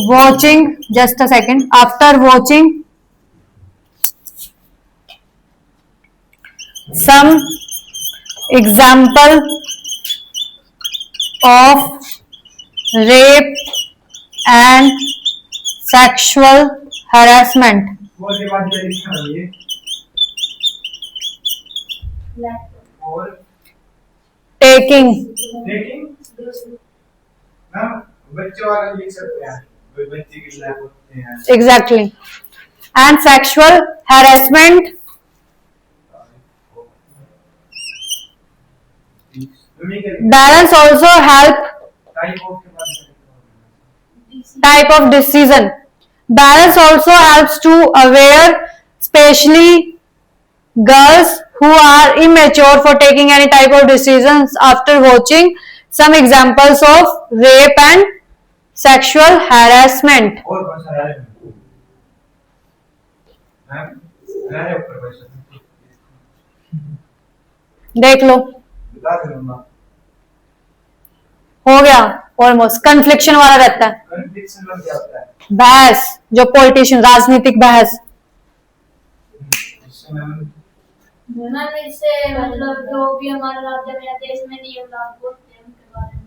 Speaker 1: watching, just a second, after watching some example of rape and sexual harassment.
Speaker 2: वो के बाद ये लिखा है, और
Speaker 1: taking
Speaker 2: ना बच्चे वाले लिख सकते हैं, बच्चे के लिए होते हैं।
Speaker 1: exactly, and sexual harassment balance also help type of decision. Balance also helps to aware, especially girls who are immature for taking any type of decisions after watching some examples of rape and sexual harassment.
Speaker 2: और कौन सा है मैम? है ऊपर क्वेश्चन
Speaker 1: देख लो,
Speaker 2: बता दो मम्मा।
Speaker 1: हो गया ऑलमोस्ट। कन्फ्लिक्शन वाला रहता है,
Speaker 2: कन्फ्लिक्शन में क्या होता है?
Speaker 1: बहस, जो पॉलिटिशियन, राजनीतिक बहस।
Speaker 2: इससे मैम
Speaker 3: मैम इससे मतलब जो भी हमारे राज्य में या देश में नियम लागू होते हैं उनके बारे में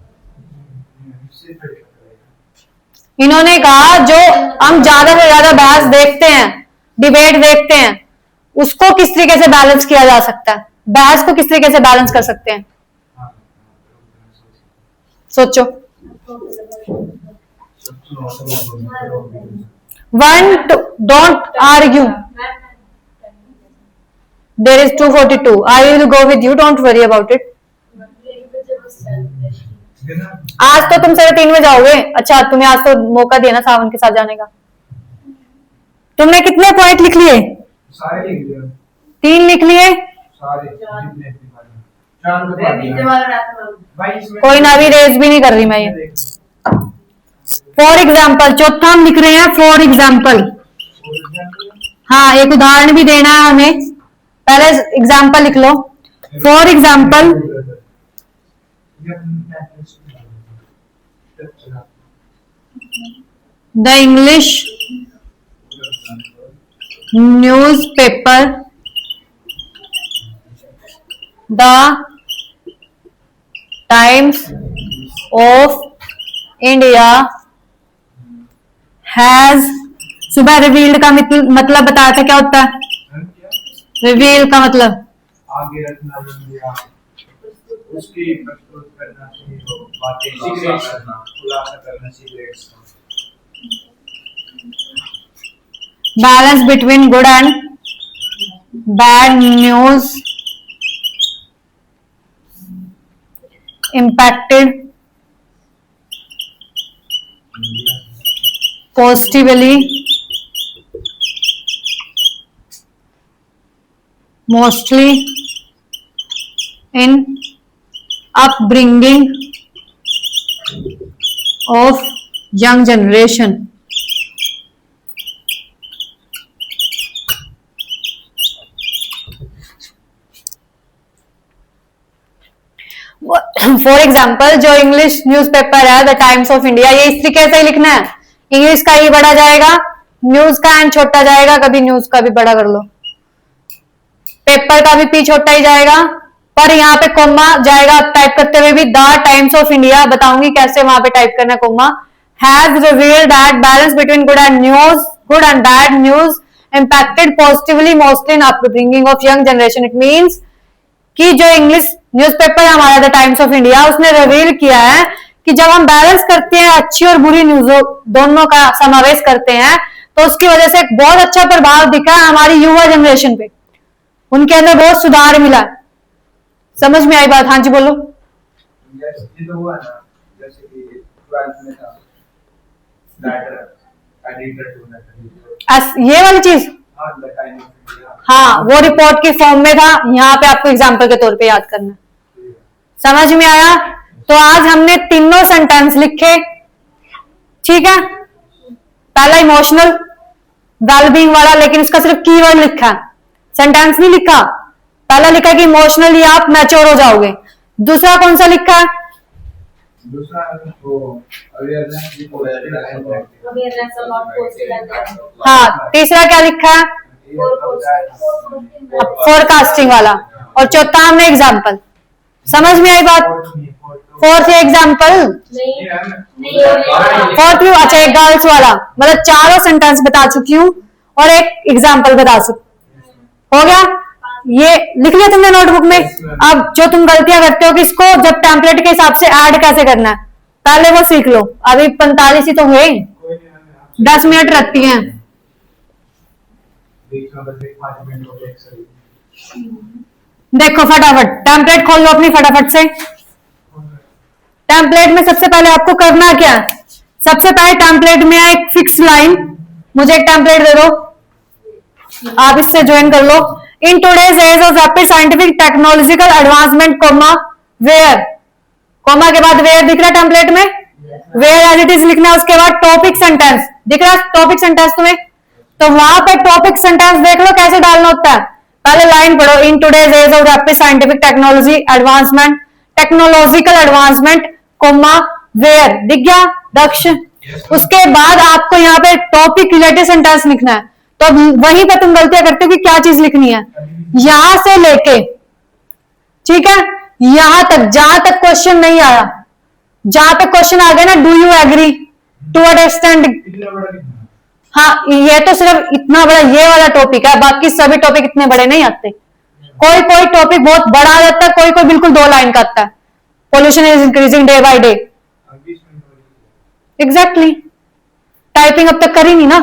Speaker 2: इससे थोड़ी पता लगेगा।
Speaker 1: इन्होंने कहा जो हम ज्यादा से ज्यादा बहस देखते हैं, डिबेट देखते हैं, उसको किस तरीके से बैलेंस किया जा सकता है, बहस को किस तरीके से बैलेंस कर सकते हैं,
Speaker 2: हाँ,
Speaker 1: सोचो।
Speaker 2: सबसे महत्वपूर्ण
Speaker 1: one don't argue, there is 242, I will go with you, don't worry about it. आज तो तुम 3:30 में जाओगे। अच्छा, तुम्हें आज तो मौका दिया ना सावन के साथ जाने का। तुमने कितने पॉइंट लिख लिए?
Speaker 2: सारे लिख दिए
Speaker 1: 3 लिख लिए।
Speaker 2: सारे जितने भी चार बता दिया भाई इसमें
Speaker 1: कोई ना, अभी रेस भी नहीं कर रही मैं ये। फॉर एग्जाम्पल, चौथा हम लिख रहे हैं फॉर एग्जाम्पल। हाँ, एक उदाहरण भी देना है हमें, पहले एग्जाम्पल लिख लो। For example, the English newspaper, the Times of India has, सुबह रिवील्ड का मतलब बताया था, क्या होता है रिवील का मतलब?
Speaker 2: आगे रखना या उसकी प्रस्तुत करना चाहिए, बातें सीक्रेट्स करना, खुलासा करना सीक्रेट्स का।
Speaker 1: Balance between good and bad news impacted positively mostly in upbringing of young generation. For example, जो इंग्लिश न्यूज़पेपर है द टाइम्स ऑफ इंडिया, ये इस तरीके से ही लिखना है। इंग्लिश का ई बड़ा जाएगा, न्यूज का एन छोटा जाएगा, कभी न्यूज का भी बड़ा कर लो, पेपर का भी पी छोटा ही जाएगा, पर यहाँ पे कोमा जाएगा टाइप करते हुए भी। द टाइम्स ऑफ इंडिया बताऊंगी कैसे वहां पे टाइप करना comma. Has revealed that balance between good and bad news impacted positively mostly in upbringing of young generation. It means कि जो इंग्लिश न्यूज़पेपर हमारा द टाइम्स ऑफ इंडिया, उसने रिवील किया है कि जब हम बैलेंस करते हैं, अच्छी और बुरी न्यूज़ों दोनों का समावेश करते हैं, तो उसकी वजह से एक बहुत अच्छा प्रभाव दिखा है हमारी युवा जनरेशन पे, उनके अंदर बहुत सुधार मिला। समझ में आई बात? हाँ जी बोलो।
Speaker 2: ये तो हुआ ना, जैसे कि 12th में था
Speaker 1: ये वाली चीज, हाँ, वो रिपोर्ट के फॉर्म में था, यहाँ पे आपको एग्जाम्पल के तौर पे याद करना। समझ में आया? तो आज हमने तीनों सेंटेंस लिखे, ठीक है। पहला इमोशनल वेलबींग वाला, लेकिन उसका सिर्फ कीवर्ड लिखा है, सेंटेंस नहीं लिखा। पहला लिखा कि इमोशनली आप मैच्योर हो जाओगे। दूसरा कौन सा लिखा है?
Speaker 2: दूसरा वो
Speaker 1: हाँ, तीसरा क्या लिखा है? फोरकास्टिंग वाला। और चौथा हमने एग्जाम्पल। समझ में आई बात? फोर्थ एग्जाम्पल, फोर्थ, अच्छा, एक गर्ल्स वाला, मतलब चारों सेंटेंस बता चुकी हूँ और एक एग्जाम्पल बता चुकी। हो गया? ये लिख लिया तुमने नोटबुक में। अब जो तुम गलतियां करते हो कि इसको जब टेम्पलेट के हिसाब से ऐड कैसे करना है, पहले वो सीख लो। अभी 45 ही तो हुए, 10 मिनट रखती हैं। देखो फटाफट टेम्पलेट खोल लो अपनी फटाफट से। टेम्पलेट में सबसे पहले आपको करना क्या है, सबसे पहले टेम्पलेट में एक फिक्स लाइन, मुझे एक टेम्पलेट दे दो, आप इससे ज्वाइन कर लो। In today's age of rapid scientific technological advancement comma where, comma के बाद वेयर दिख रहा है टेम्पलेट में, वेयर एज इट इज लिखना है। उसके बाद टॉपिक सेंटेंस दिख रहा है, टॉपिक सेंटेंस तुम्हें, तो वहां पे टॉपिक सेंटेंस देख लो कैसे डालना होता है। पहले लाइन पढ़ो, in today's age of rapid scientific technology advancement, technological advancement comma where, दिख गया दक्ष। उसके बाद आपको यहाँ पे टॉपिक रिलेटेड सेंटेंस लिखना है। तो वहीं पे तुम गलतियां करते हो कि क्या चीज लिखनी है, यहां से लेके, ठीक है, यहां तक जहां तक क्वेश्चन नहीं आया, जहां तक क्वेश्चन आ गया ना, do you agree to understand, हाँ ये तो सिर्फ इतना बड़ा ये वाला टॉपिक है, बाकी सभी टॉपिक इतने बड़े नहीं आते। कोई कोई टॉपिक बहुत बड़ा आ जाता है, कोई कोई बिल्कुल 2 लाइन का आता है। Pollution is increasing day by day, exactly. Typing अब तक करी नहीं ना,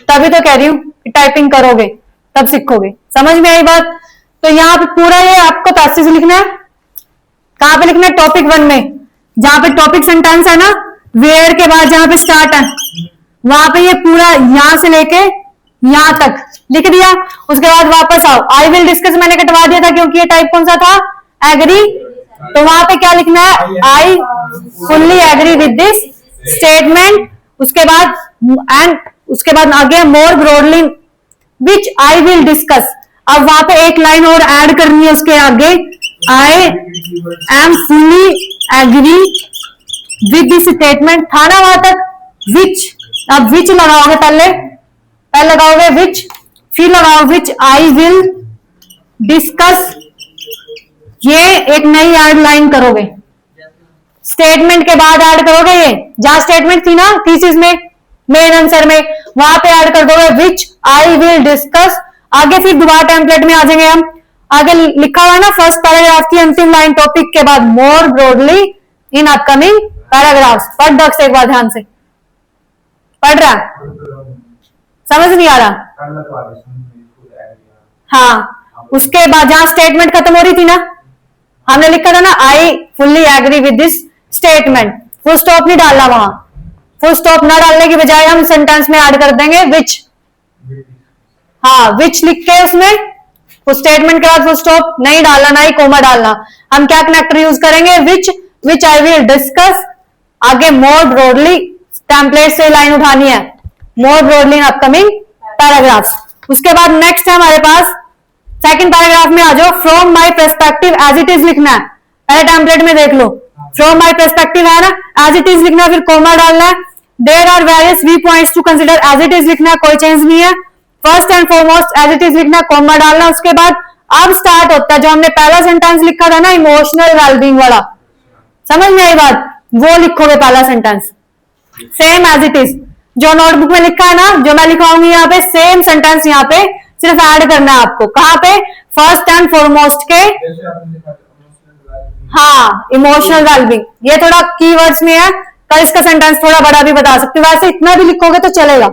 Speaker 1: तभी तो कह रही हूं कि टाइपिंग करोगे तब सीखोगे। समझ में आई बात? तो यहाँ पे पूरा ये आपको पैसेज से लिखना है। कहां पे लिखना है? टॉपिक 1 में, जहां पे टॉपिक सेंटेंस है ना, वेयर के बाद जहां पे स्टार्ट है, वहां पे ये पूरा यहां से लेके यहां तक लिख दिया। उसके बाद वापस आओ, आई विल डिस्कस मैंने कटवा दिया था क्योंकि ये टाइप कौन सा था, एग्री। तो वहां पे क्या लिखना है, I fully agree with this statement. उसके बाद एंड उसके बाद आगे more broadly which I will discuss. अब वहां पे एक लाइन और ऐड करनी है उसके आगे, I am fully agree with this statement, था ना वहां तक, विच। अब विच लगाओगे, पहले लगाओगे विच, फिर लगाओ विच आई विल डिस्कस, ये एक नई ऐड लाइन करोगे, स्टेटमेंट के बाद ऐड करोगे, ये जहां स्टेटमेंट थी ना थीसिस में, मेन आंसर में, वहां पे ऐड कर दोगे विच आई विल डिस्कस। आगे फिर दोबारा टेम्पलेट में आ जाएंगे हम, आगे लिखा हुआ है ना फर्स्ट पैराग्राफ की अंतिम लाइन टॉपिक के बाद, मोर ब्रॉडली इन अपकमिंग पैराग्राफ्स। पढ़ दक्ष एक बार ध्यान से, पढ़ रहा, समझ नहीं आ रहा? हाँ, उसके बाद जहां स्टेटमेंट खत्म हो रही थी ना, हमने लिखा था ना I fully agree with this statement, full stop नहीं डालना वहां, फुल स्टॉप ना डालने की बजाय हम सेंटेंस में ऐड कर देंगे विच। हाँ, विच लिख के उसमें उस स्टेटमेंट के बाद फुल स्टॉप नहीं डालना, ना ही कोमा डालना। हम क्या कनेक्टर यूज करेंगे, विच आई विल डिस्कस, आगे मोर ब्रॉडली, टेम्पलेट से लाइन उठानी है, मोर ब्रॉडली इन अपकमिंग पैराग्राफ्स। उसके बाद नेक्स्ट है हमारे पास सेकंड पैराग्राफ में आ जाओ, from my perspective as it is लिखना है। पहले टेम्पलेट में देख लो, फ्रॉम माई पर्सपेक्टिव है ना, एज इट इज लिखना, फिर कोमा डालना है। There are various view points to consider, as it is लिखना, कोई चेंज नहीं है। First and foremost as it is लिखना, कोमा डालना। उसके बाद अब स्टार्ट होता है जो हमने पहला सेंटेंस लिखा था ना, इमोशनल वेलबींग वाला, समझ में आई बात, वो लिखोगे पहला sentence same as it is, जो नोटबुक में लिखा है ना, जो मैं लिखवाऊंगी यहाँ पे, सेम सेंटेंस यहाँ पे सिर्फ ऐड करना है आपको। कहाँ पे? फर्स्ट एंड फॉरमोस्ट के, हाँ, इमोशनल वेलबींग, ये थोड़ा कीवर्ड्स में है, कल इसका सेंटेंस थोड़ा बड़ा भी बता सकते हो। वैसे इतना भी लिखोगे तो चलेगा,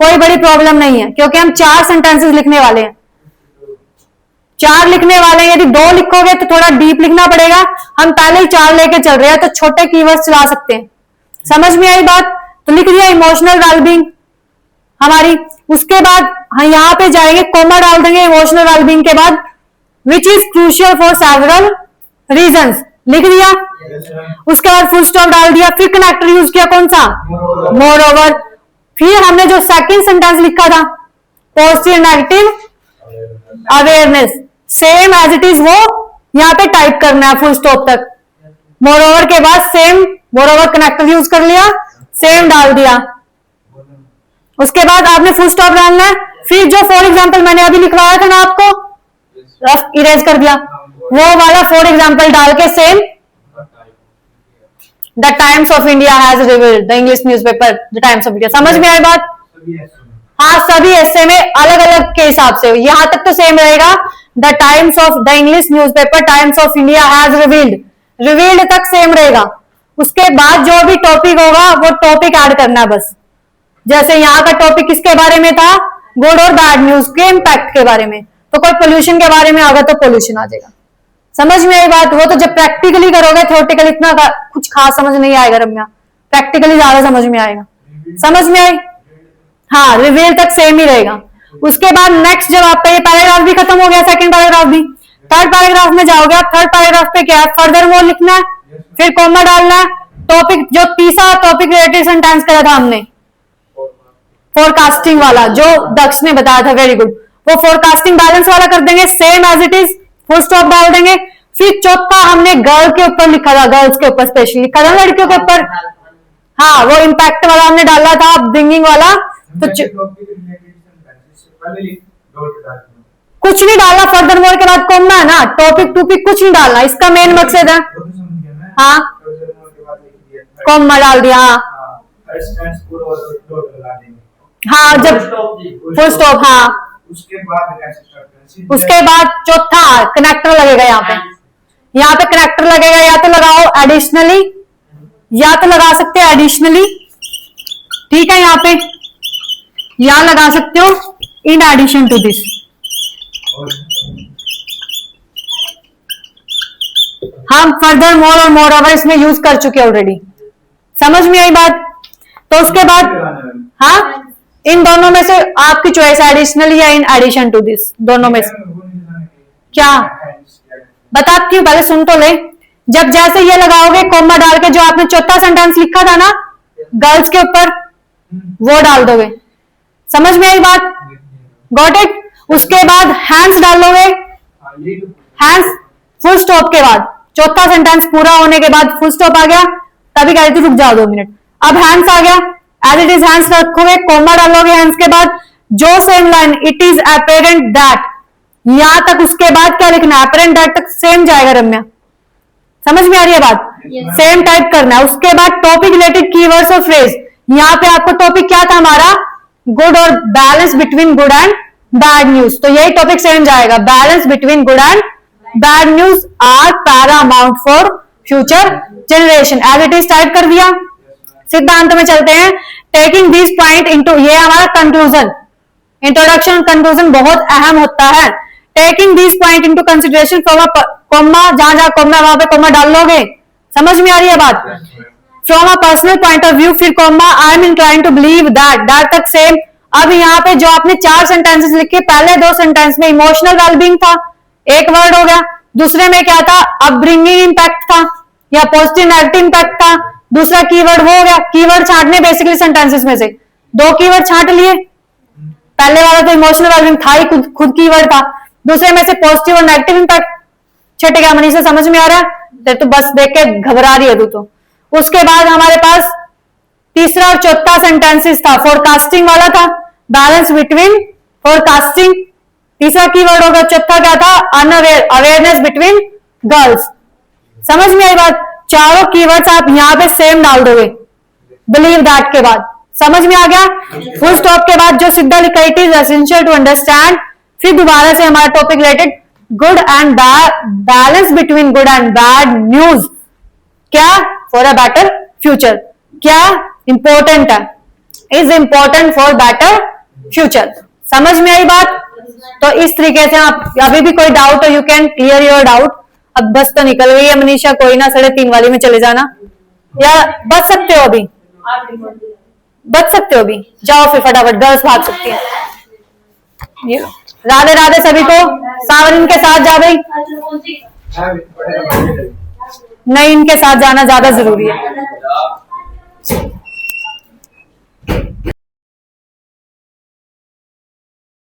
Speaker 1: कोई बड़ी प्रॉब्लम नहीं है, क्योंकि हम 4 सेंटेंसेस लिखने वाले हैं, 4 लिखने वाले हैं। यदि 2 लिखोगे तो थोड़ा डीप लिखना पड़ेगा, हम पहले ही 4 लेके चल रहे हैं तो छोटे कीवर्ड्स चला सकते हैं। समझ में आई बात? तो लिख दिया इमोशनल वेलबींग हमारी। उसके बाद हाँ, यहाँ पे जाएंगे, कोमा डाल देंगे इमोशनल वेलबींग के बाद, which is crucial for several reasons, लिख दिया। उसके बाद फुल स्टॉप डाल दिया, फिर कनेक्टर यूज किया, कौन सा, मोर ओवर। फिर हमने जो सेकंड सेंटेंस लिखा था, positive negative awareness, same as it is वो यहाँ पे टाइप करना है फुल स्टॉप तक। मोर ओवर के बाद same, more over connector use कर लिया, सेम डाल दिया। उसके बाद आपने फुल स्टॉप डालना है। फिर जो फॉर एग्जाम्पल मैंने अभी लिखवाया था ना आपको, रफ इरेज कर दिया, वो वाला फॉर एग्जाम्पल डाल के same, the Times of India has revealed, the English newspaper the Times of India. समझ में आई बात? हाँ, सभी ऐसे में अलग अलग के हिसाब से, यहां तक तो सेम रहेगा, the Times of, the English newspaper times of India has revealed, revealed तक सेम रहेगा। उसके बाद जो भी टॉपिक होगा वो टॉपिक ऐड करना है बस। जैसे यहाँ का टॉपिक किसके बारे में था, गुड और बैड न्यूज के इम्पैक्ट के बारे में, तो कोई पोल्यूशन के बारे में होगा तो पोल्यूशन आ जाएगा। समझ में आई बात? वो तो जब प्रैक्टिकली करोगे, थ्योरेटिकल इतना कुछ खास समझ नहीं आएगा रम्या, प्रैक्टिकली ज्यादा समझ में आएगा। समझ में आई? हाँ, रिवील तक सेम ही रहेगा। उसके बाद नेक्स्ट जब आपका ये पैराग्राफ भी खत्म हो गया, सेकंड पैराग्राफ भी, थर्ड पैराग्राफ में जाओगे आप। थर्ड पैराग्राफ पे क्या है? फर्दर मोर लिखना है, फिर कॉमा डालना है। टॉपिक जो तीसरा टॉपिक रिलेटेड सेंटेंस करा था हमने, फोरकास्टिंग वाला, जो दक्ष ने बताया था, वेरी गुड। वो फोरकास्टिंग बैलेंस वाला कर देंगे, same as it is, full stop डाल देंगे। फिर चौथा हमने गर्ल के ऊपर लिखा था, गर्ल्स के ऊपर स्पेशली लिखा था, लड़कियों के ऊपर। हाँ, वो इम्पैक्ट वाला हमने डाला था, ब्रिंगिंग वाला। तो कुछ नहीं डालना, फर्दर मोर के बाद कॉमा है ना, टॉपिक टॉपिक कुछ नहीं डालना, इसका मेन मकसद है। हाँ, कॉमा डाल दिया। हाँ, जब फुल स्टॉप। हाँ, उसके बाद चौथा कनेक्टर लगेगा यहाँ पे। यहाँ पे कनेक्टर लगेगा, या तो लगाओ एडिशनली, या तो लगा सकते हो एडिशनली, ठीक है। यहाँ पे या लगा सकते हो इन एडिशन टू दिस। हम फर्दर मोर और मोर ओवर इसमें यूज कर चुके ऑलरेडी। समझ में आई बात? तो उसके बाद हाँ, इन दोनों में से आपकी चॉइस, एडिशनली या इन एडिशन टू दिस, दोनों में से क्या बताती हूँ, पहले सुन तो ले। जब जैसे ये लगाओगे कॉमा डाल के, जो आपने चौथा सेंटेंस लिखा था ना गर्ल्स के ऊपर, वो डाल दोगे। समझ में आई बात? Got it? उसके बाद हैंड्स डालोगे, हैंड्स फुल स्टॉप के बाद, चौथा सेंटेंस पूरा होने के बाद फुल स्टॉप आ गया, तभी कह रही थी रुक जाओ 2 मिनट। अब हैंड्स आ गया, एज इट इज हैंड्स रखोगे, कॉमा डालोगे हैंड्स के बाद, जो same line, it is apparent that, यहां तक। उसके बाद क्या लिखना है? अपेरेंट दैट तक सेम जाएगा रम्या। समझ में आ रही है बात? सेम टाइप करना है। उसके बाद टॉपिक रिलेटेड कीवर्ड्स और फ्रेज, यहाँ पे आपको टॉपिक क्या था हमारा? गुड और balance between good and bad news, तो यही टॉपिक सेम जाएगा, balance between good and bad news are paramount for future generation, as it is type कर दिया। सिद्धांत में चलते हैं। टेकिंग दिस पॉइंट इनटू, ये हमारा कंक्लूजन, इंट्रोडक्शन कंक्लूजन बहुत अहम होता है। Taking this point into consideration from a comma, जहां जहां कॉमा वहां पे कॉमा डाल लोगे। समझ में आ रही है बात? From a personal point of view, फिर comma, I am inclined to believe that, that तक सेम। अब यहाँ पे जो आपने 4 सेंटेंसेस लिखे, पहले 2 सेंटेंस में इमोशनल वेलबींग था, एक वर्ड हो गया। दूसरे में क्या था? अपब्रिंगिंग इंपैक्ट था, या पॉजिटिव नेगेटिव इंपैक्ट था। दूसरा कीवर्ड वो हो गया। कीवर्ड छांटने बेसिकली सेंटेंसेस में से 2 कीवर्ड छांट लिए। पहले वाला तो इमोशनल वेलबींग था ही, खुद कीवर्ड था। दूसरे में से पॉजिटिव और नेगेटिव इंपैक्ट छटे क्या? मनीषा समझ में आ रहा है? तो बस देख के घबरा रही है तू तो। उसके बाद हमारे पास तीसरा और चौथा सेंटेंसेस था, फोरकास्टिंग वाला था, बैलेंस बिटवीन फोरकास्टिंग, तीसरा कीवर्ड होगा। चौथा क्या था? Unaware, awareness between girls. समझ में आई बात? चारों कीवर्ड्स आप यहाँ पे सेम डाल दोगे बिलीव दैट के बाद। समझ में आ गया? फुल स्टॉप के बाद जो सीधा लिखा, it is essential to understand, फिर दोबारा से हमारा topic related good and balance between good and bad news, क्या? फॉर अ बेटर फ्यूचर, क्या इंपॉर्टेंट है? Is important for better future. समझ में आई बात? तो इस तरीके से आप, अभी भी कोई डाउट हो you can clear your doubt. अब बस तो निकल गई है मनीषा, कोई ना 3:30 वाली में चले जाना, या बच सकते हो अभी, बच सकते हो अभी, जाओ फिर फटाफट, गर्ल्स भाग सकती है। ये राधे राधे सभी को, सावन इनके साथ जा गई, नहीं इनके साथ जाना ज्यादा जरूरी है।